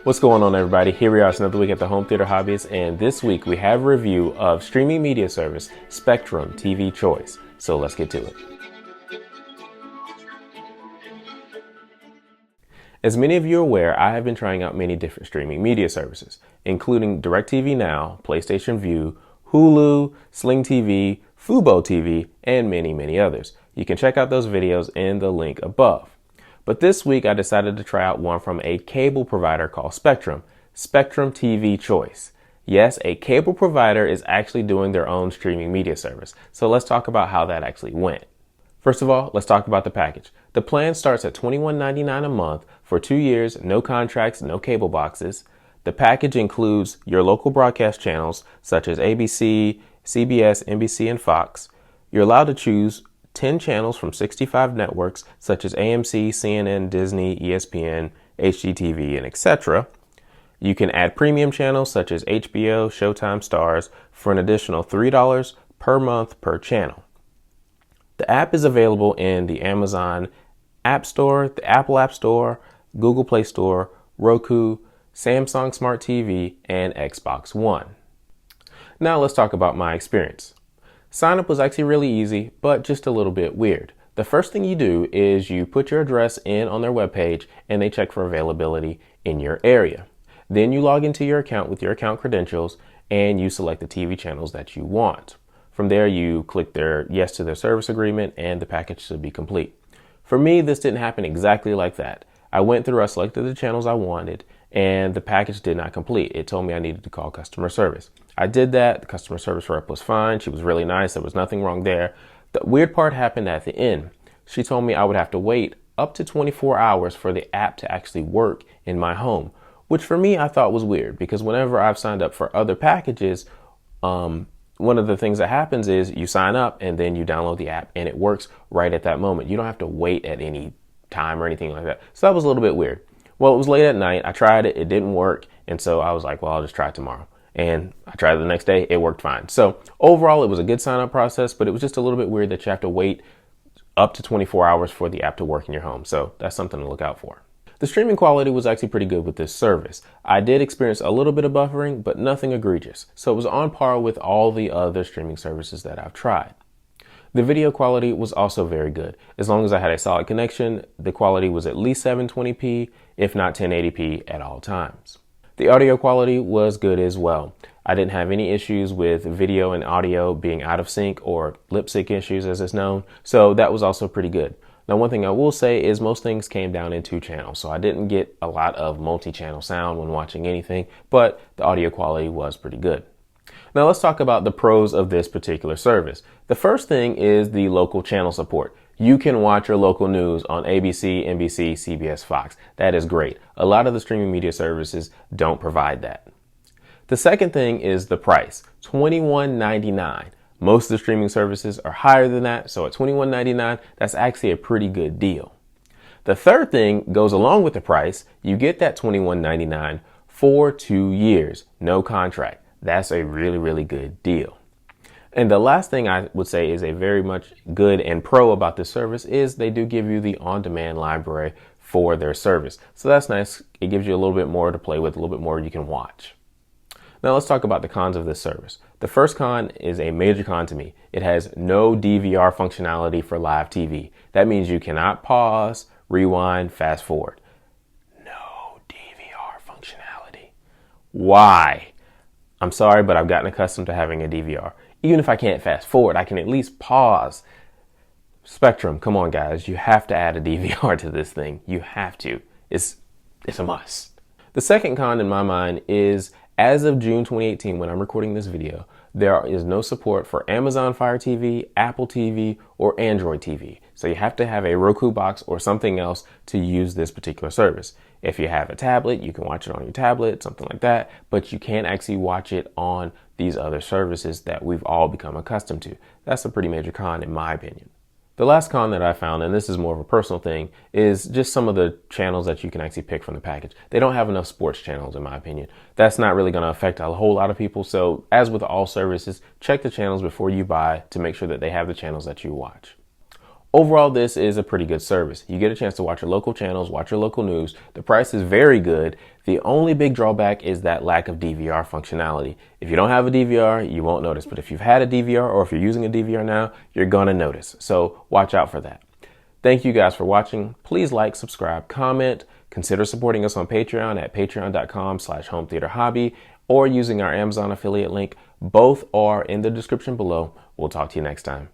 What's going on, everybody? Here we are, it's another week at the Home Theater Hobbyist, and this week we have a review of streaming media service Spectrum TV Choice. So let's get to it. As many of you are aware, I have been trying out many different streaming media services, including DirecTV Now, PlayStation Vue, Hulu, Sling TV, Fubo TV, and many others. You can check out those videos in the link above. But this week I decided to try out one from a cable provider called Spectrum TV Choice. Yes, a cable provider is actually doing their own streaming media service. So let's talk about how that actually went. First of all, let's talk about the package. The plan starts at $21.99 a month for 2 years, no contracts, no cable boxes. The package includes your local broadcast channels such as ABC, CBS, NBC, and Fox. You're allowed to choose 10 channels from 65 networks such as AMC, CNN, Disney, ESPN, HGTV, and etc. You can add premium channels such as HBO, Showtime, Stars for an additional $3 per month per channel. The app is available in the Amazon App Store, the Apple App Store, Google Play Store, Roku, Samsung Smart TV, and Xbox One. Now let's talk about my experience. Sign up was actually really easy, but just a little bit weird. The first thing you do is you put your address in on their webpage and they check for availability in your area. Then you log into your account with your account credentials and you select the TV channels that you want. From there, you click their yes to their service agreement and the package should be complete. For me, this didn't happen exactly like that. I went through, I selected the channels I wanted, and the package did not complete. It told me I needed to call customer service. I did that. The customer service rep was fine. She was really nice. There was nothing wrong there. The weird part happened at the end. She told me I would have to wait up to 24 hours for the app to actually work in my home, which for me I thought was weird because whenever I've signed up for other packages, one of the things that happens is you sign up and then you download the app and it works right at that moment. You don't have to wait at any time or anything like that. So that was a little bit weird. Well, it was late at night. I tried it. It didn't work. And so I was like, well, I'll just try it tomorrow. And I tried it the next day. It worked fine. So overall, it was a good sign up process, but it was just a little bit weird that you have to wait up to 24 hours for the app to work in your home. So that's something to look out for. The streaming quality was actually pretty good with this service. I did experience a little bit of buffering, but nothing egregious. So it was on par with all the other streaming services that I've tried. The video quality was also very good. As long as I had a solid connection, the quality was at least 720p, if not 1080p at all times. The audio quality was good as well. I didn't have any issues with video and audio being out of sync or lip sync issues as it's known, so that was also pretty good. Now, one thing I will say is most things came down in 2 channels, so I didn't get a lot of multi-channel sound when watching anything, but the audio quality was pretty good. Now let's talk about the pros of this particular service. The first thing is the local channel support. You can watch your local news on ABC, NBC, CBS, Fox. That is great. A lot of the streaming media services don't provide that. The second thing is the price, $21.99. Most of the streaming services are higher than that, so at $21.99, that's actually a pretty good deal. The third thing goes along with the price. You get that $21.99 for 2 years, no contract. That's a really good deal. And the last thing I would say is a very much good and pro about this service is they do give you the on-demand library for their service. So that's nice. It gives you a little bit more to play with, a little bit more you can watch. Now let's talk about the cons of this service. The first con is a major con to me. It has no DVR functionality for live TV. That means you cannot pause, rewind, fast forward. No DVR functionality. Why? I'm sorry, but I've gotten accustomed to having a DVR. Even if I can't fast forward, I can at least pause. Spectrum, come on guys, you have to add a DVR to this thing. You have to. It's a must. The second con in my mind is as of June 2018, when I'm recording this video, there is no support for Amazon Fire TV, Apple TV, or Android TV. So you have to have a Roku box or something else to use this particular service. If you have a tablet, you can watch it on your tablet, something like that, but you can't actually watch it on these other services that we've all become accustomed to. That's a pretty major con in my opinion. The last con that I found, and this is more of a personal thing, is just some of the channels that you can actually pick from the package. They don't have enough sports channels, in my opinion. That's not really going to affect a whole lot of people. So as with all services, check the channels before you buy to make sure that they have the channels that you watch. Overall, this is a pretty good service. You get a chance to watch your local channels, watch your local news. The price is very good. The only big drawback is that lack of DVR functionality. If you don't have a DVR, you won't notice. But if you've had a DVR or if you're using a DVR now, you're going to notice. So watch out for that. Thank you guys for watching. Please like, subscribe, comment. Consider supporting us on Patreon at patreon.com/hometheaterhobby or using our Amazon affiliate link. Both are in the description below. We'll talk to you next time.